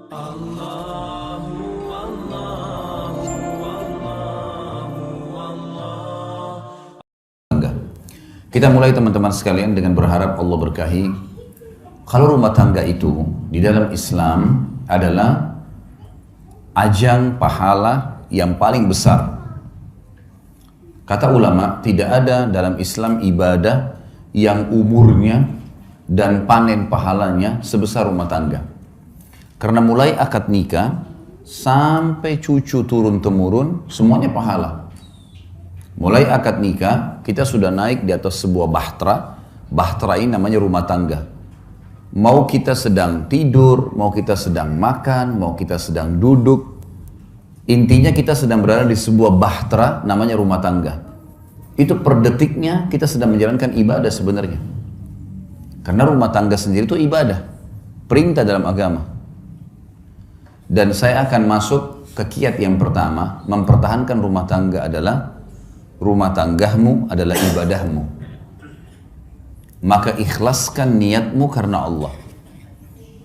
Kita mulai teman-teman sekalian dengan berharap Allah berkahi. Kalau rumah tangga itu di dalam Islam adalah ajang pahala yang paling besar. Kata ulama, tidak ada dalam Islam ibadah yang umurnya dan panen pahalanya sebesar rumah tangga. Karena mulai akad nikah sampai cucu turun-temurun semuanya pahala. Mulai akad nikah, kita sudah naik di atas sebuah bahtera. Bahtera ini namanya rumah tangga. Mau kita sedang tidur, mau kita sedang makan, mau kita sedang duduk. Intinya kita sedang berada di sebuah bahtera namanya rumah tangga. Itu per detiknya kita sedang menjalankan ibadah sebenarnya. Karena rumah tangga sendiri itu ibadah. Perintah dalam agama. Dan saya akan masuk ke kiat yang pertama. Mempertahankan rumah tangga adalah rumah tanggamu adalah ibadahmu. Maka ikhlaskan niatmu karena Allah.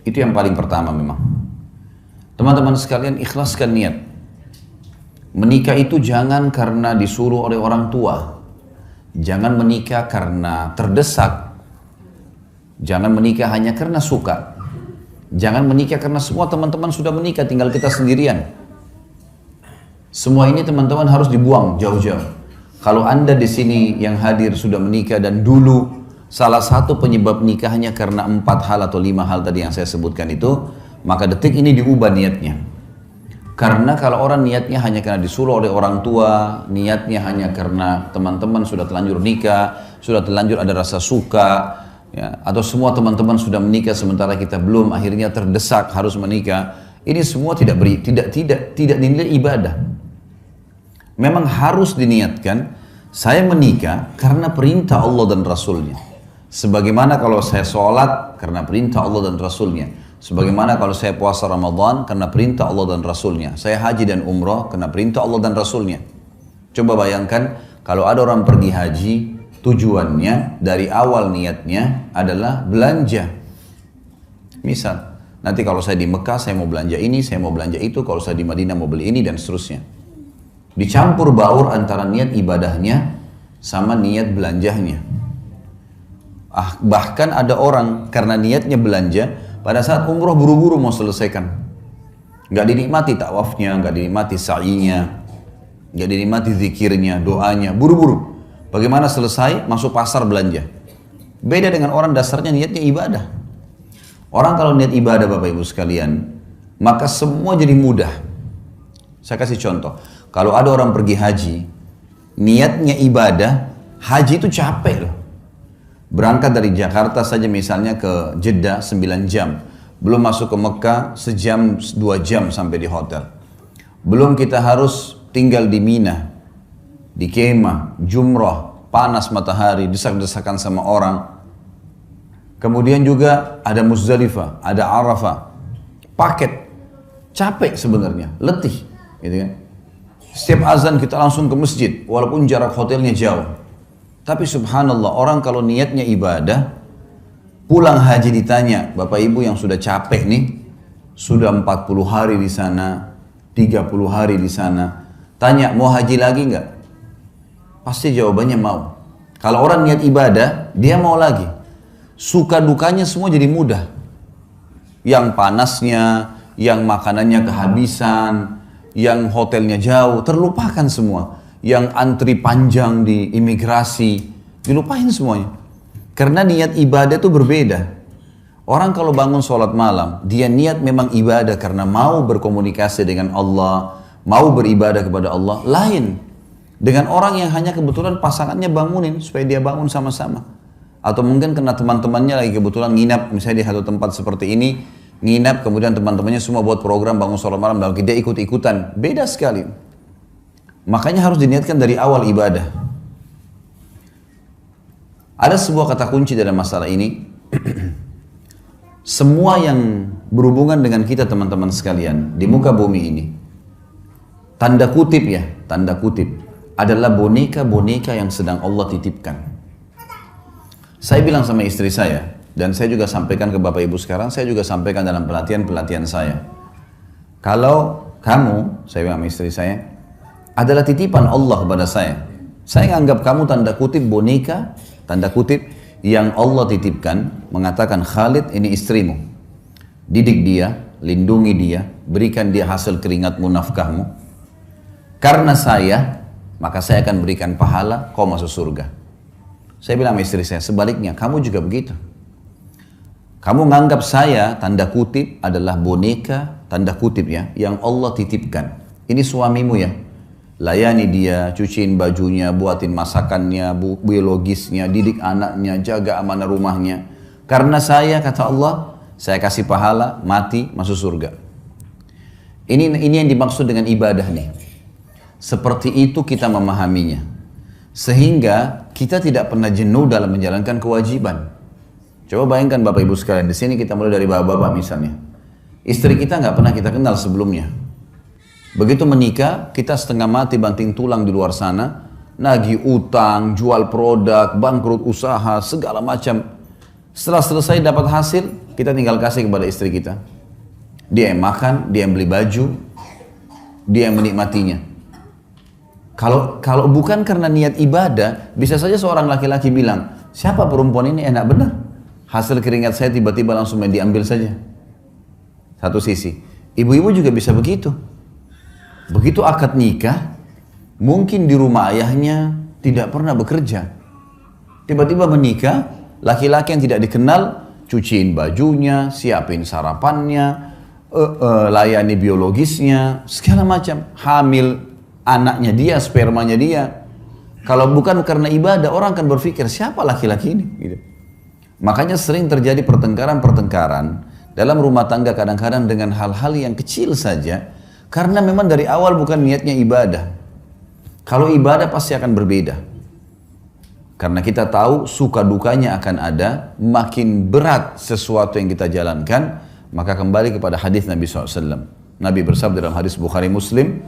Itu yang paling pertama memang. Teman-teman sekalian, ikhlaskan niat. Menikah itu jangan karena disuruh oleh orang tua. Jangan menikah karena terdesak. Jangan menikah hanya karena suka. Jangan menikah karena semua teman-teman sudah menikah, tinggal kita sendirian. Semua ini teman-teman harus dibuang jauh-jauh. Kalau Anda di sini yang hadir sudah menikah dan dulu salah satu penyebab nikahnya karena 4 hal atau 5 hal tadi yang saya sebutkan itu, maka detik ini diubah niatnya. Karena kalau orang niatnya hanya karena disuruh oleh orang tua, niatnya hanya karena teman-teman sudah terlanjur nikah, sudah terlanjur ada rasa suka, ya, atau semua teman-teman sudah menikah sementara kita belum, akhirnya terdesak harus menikah. Ini semua tidak dinilai ibadah. Memang harus diniatkan, saya menikah karena perintah Allah dan Rasulnya. Sebagaimana kalau saya sholat karena perintah Allah dan Rasulnya. Sebagaimana kalau saya puasa Ramadan karena perintah Allah dan Rasulnya. Saya haji dan umrah karena perintah Allah dan Rasulnya. Coba bayangkan kalau ada orang pergi haji, tujuannya dari awal niatnya adalah belanja. Misal, nanti kalau saya di Mekah saya mau belanja ini, saya mau belanja itu. Kalau saya di Madinah mau beli ini dan seterusnya. Dicampur baur antara niat ibadahnya sama niat belanjahnya. Bahkan ada orang karena niatnya belanja, pada saat umroh buru-buru mau selesaikan. Gak dinikmati tawafnya, gak dinikmati sa'inya, gak dinikmati zikirnya, doanya, buru-buru. Bagaimana selesai, masuk pasar belanja. Beda dengan orang dasarnya niatnya ibadah. Orang kalau niat ibadah Bapak Ibu sekalian, maka semua jadi mudah. Saya kasih contoh. Kalau ada orang pergi haji, niatnya ibadah, haji itu capek loh. Berangkat dari Jakarta saja misalnya ke Jeddah 9 jam. Belum masuk ke Mekah sejam 2 jam sampai di hotel. Belum kita harus tinggal di Mina, di kemah, jumrah, panas matahari, desak-desakan sama orang. Kemudian juga ada Muzdalifah, ada Arafah. Paket, capek sebenarnya, letih. Gitu kan? Setiap azan kita langsung ke masjid, walaupun jarak hotelnya jauh. Tapi subhanallah, orang kalau niatnya ibadah, pulang haji ditanya, Bapak Ibu yang sudah capek nih, sudah 40 hari di sana, 30 hari di sana, tanya mau haji lagi nggak? Pasti jawabannya mau. Kalau orang niat ibadah, dia mau lagi. Suka dukanya semua jadi mudah. Yang panasnya, yang makanannya kehabisan, yang hotelnya jauh, terlupakan semua. Yang antri panjang di imigrasi, dilupain semuanya. Karena niat ibadah itu berbeda. Orang kalau bangun sholat malam, dia niat memang ibadah karena mau berkomunikasi dengan Allah, mau beribadah kepada Allah, lain. Dengan orang yang hanya kebetulan pasangannya bangunin, supaya dia bangun sama-sama. Atau mungkin karena teman-temannya lagi kebetulan nginap, misalnya di satu tempat seperti ini, nginap, kemudian teman-temannya semua buat program bangun sholat malam, lalu dia ikut-ikutan. Beda sekali. Makanya harus diniatkan dari awal ibadah. Ada sebuah kata kunci dalam masalah ini. Semua yang berhubungan dengan kita teman-teman sekalian di muka bumi ini, tanda kutip ya, tanda kutip, adalah boneka-boneka yang sedang Allah titipkan. Saya bilang sama istri saya, dan saya juga sampaikan ke Bapak Ibu sekarang, saya juga sampaikan dalam pelatihan-pelatihan saya. Kalau kamu, saya bilang sama istri saya, adalah titipan Allah kepada saya anggap kamu tanda kutip boneka, tanda kutip yang Allah titipkan, mengatakan Khalid ini istrimu. Didik dia, lindungi dia, berikan dia hasil keringatmu, nafkahmu. Karena saya, maka saya akan berikan pahala, kau masuk surga. Saya bilang sama istri saya, sebaliknya, kamu juga begitu. Kamu menganggap saya, tanda kutip, adalah boneka, tanda kutip ya, yang Allah titipkan. Ini suamimu ya. Layani dia, cuciin bajunya, buatin masakannya, biologisnya, didik anaknya, jaga amanah rumahnya. Karena saya, kata Allah, saya kasih pahala, mati, masuk surga. Ini yang dimaksud dengan ibadah nih. Seperti itu kita memahaminya. Sehingga kita tidak pernah jenuh dalam menjalankan kewajiban. Coba bayangkan Bapak Ibu sekalian, di sini kita mulai dari bapak-bapak misalnya. Istri kita nggak pernah kita kenal sebelumnya. Begitu menikah, kita setengah mati banting tulang di luar sana, nagih utang, jual produk, bangkrut usaha, segala macam. Setelah selesai dapat hasil, kita tinggal kasih kepada istri kita. Dia yang makan, dia yang beli baju, dia yang menikmatinya. Kalau bukan karena niat ibadah, bisa saja seorang laki-laki bilang, siapa perempuan ini enak benar. Hasil keringat saya tiba-tiba langsung diambil saja. Satu sisi. Ibu-ibu juga bisa begitu. Begitu akad nikah, mungkin di rumah ayahnya tidak pernah bekerja. Tiba-tiba menikah, laki-laki yang tidak dikenal, cuciin bajunya, siapin sarapannya, layani biologisnya, segala macam. Hamil anaknya dia, spermanya dia. Kalau bukan karena ibadah, orang akan berpikir, siapa laki-laki ini? Gitu. Makanya sering terjadi pertengkaran-pertengkaran dalam rumah tangga kadang-kadang dengan hal-hal yang kecil saja. Karena memang dari awal bukan niatnya ibadah. Kalau ibadah pasti akan berbeda. Karena kita tahu suka dukanya akan ada, makin berat sesuatu yang kita jalankan, maka kembali kepada hadis Nabi SAW. Nabi bersabda dalam hadis Bukhari Muslim,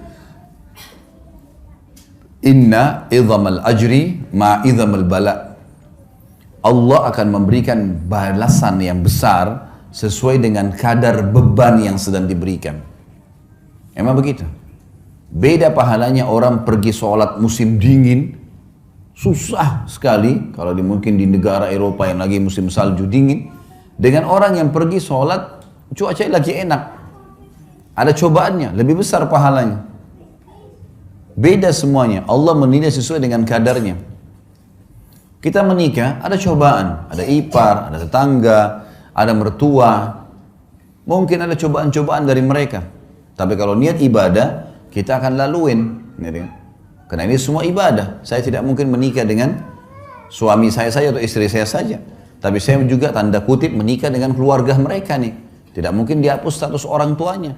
Inna idhamal ajri ma idhamal bala. Allah akan memberikan balasan yang besar sesuai dengan kadar beban yang sedang diberikan. Emang begitu? Beda pahalanya orang pergi sholat musim dingin, susah sekali, kalau mungkin di negara Eropa yang lagi musim salju dingin, dengan orang yang pergi sholat, cuaca lagi enak. Ada cobaannya, lebih besar pahalanya. Beda semuanya, Allah menilai sesuai dengan kadarnya. Kita menikah, ada cobaan, ada ipar, ada tetangga, ada mertua. Mungkin ada cobaan-cobaan dari mereka. Tapi kalau niat ibadah, kita akan laluin. Karena ini semua ibadah. Saya tidak mungkin menikah dengan suami saya saja atau istri saya saja. Tapi saya juga tanda kutip menikah dengan keluarga mereka nih. Tidak mungkin dihapus status orang tuanya.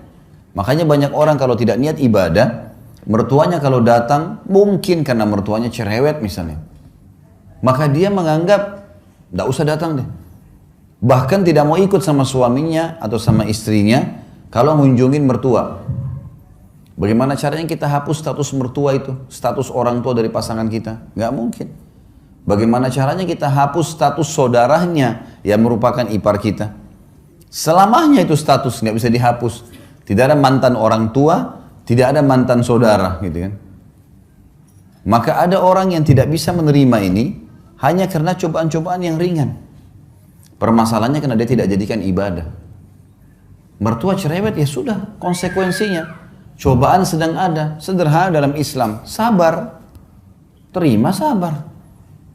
Makanya banyak orang kalau tidak niat ibadah, mertuanya kalau datang, mungkin karena mertuanya cerewet misalnya. Maka dia menganggap, tidak usah datang deh. Bahkan tidak mau ikut sama suaminya atau sama istrinya kalau mengunjungin mertua. Bagaimana caranya kita hapus status mertua itu, status orang tua dari pasangan kita? Nggak mungkin. Bagaimana caranya kita hapus status saudaranya yang merupakan ipar kita? Selamanya itu status nggak bisa dihapus. Tidak ada mantan orang tua, tidak ada mantan saudara, gitu kan? Maka ada orang yang tidak bisa menerima ini hanya karena cobaan-cobaan yang ringan. Permasalahannya karena dia tidak jadikan ibadah. Mertua cerewet, ya sudah, konsekuensinya. Cobaan sedang ada, sederhana dalam Islam, sabar. Terima sabar.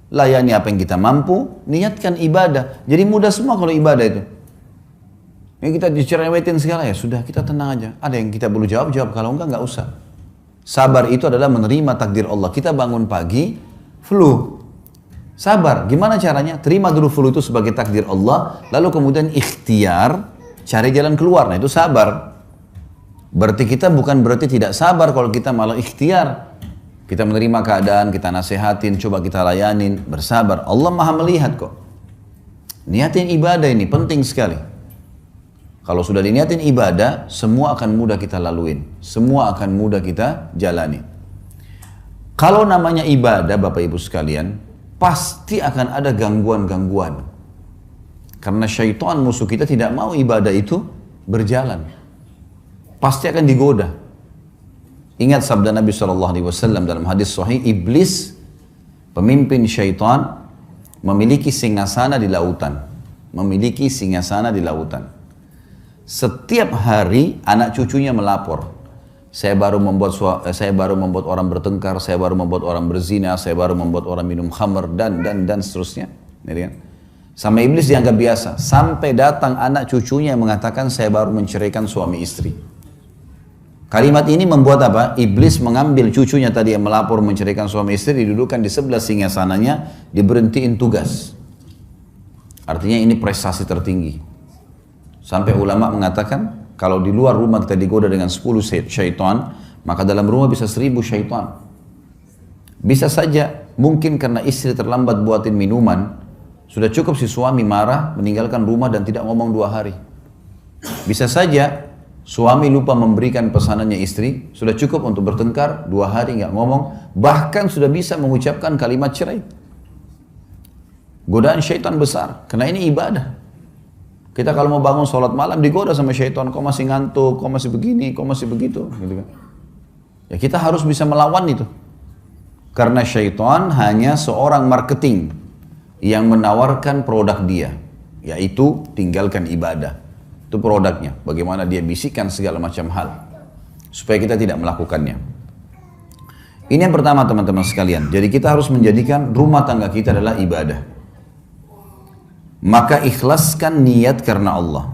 Layani apa yang kita mampu, niatkan ibadah. Jadi mudah semua kalau ibadah itu. Ini kita dicerewetin segala, ya sudah, kita tenang aja. Ada yang kita perlu jawab, kalau enggak usah. Sabar itu adalah menerima takdir Allah. Kita bangun pagi, flu. Sabar, gimana caranya? Terima dulu flu itu sebagai takdir Allah, lalu kemudian ikhtiar, cari jalan keluar. Nah itu sabar. Berarti kita bukan berarti tidak sabar kalau kita malah ikhtiar. Kita menerima keadaan, kita nasihatin, coba kita layanin, bersabar. Allah maha melihat kok. Niatin ibadah ini penting sekali. Kalau sudah diniatin ibadah, semua akan mudah kita laluin. Semua akan mudah kita jalani. Kalau namanya ibadah, Bapak Ibu sekalian, pasti akan ada gangguan-gangguan. Karena syaitan musuh kita tidak mau ibadah itu berjalan. pasti akan digoda. Ingat sabda Nabi SAW dalam hadis sahih, iblis, pemimpin syaitan, memiliki singgasana di lautan. Memiliki singgasana di lautan. Setiap hari anak cucunya melapor. Saya baru membuat orang bertengkar, saya baru membuat orang berzina, saya baru membuat orang minum khamr, dan seterusnya. Sama iblis dianggap biasa. Sampai datang anak cucunya yang mengatakan, saya baru menceraikan suami istri. Kalimat ini membuat apa? Iblis mengambil cucunya tadi yang melapor menceraikan suami istri, didudukkan di sebelah singgasananya, diberhentiin tugas. Artinya ini prestasi tertinggi. Sampai ulama mengatakan, kalau di luar rumah kita digoda dengan 10 syaitan, maka dalam rumah bisa 1000 syaitan. Bisa saja, mungkin karena istri terlambat buatin minuman, sudah cukup si suami marah, meninggalkan rumah dan tidak ngomong 2 hari. Bisa saja, suami lupa memberikan pesanannya istri, sudah cukup untuk bertengkar, 2 hari nggak ngomong, bahkan sudah bisa mengucapkan kalimat cerai. Godaan syaitan besar, karena ini ibadah. Kita kalau mau bangun sholat malam digoda sama syaitan, kau masih ngantuk, kau masih begini, kau masih begitu. Gitu kan. Ya kita harus bisa melawan itu. Karena syaitan hanya seorang marketing yang menawarkan produk dia, yaitu tinggalkan ibadah. Itu produknya, bagaimana dia bisikkan segala macam hal supaya kita tidak melakukannya. Ini yang pertama teman-teman sekalian. Jadi kita harus menjadikan rumah tangga kita adalah ibadah. Maka ikhlaskan niat karena Allah.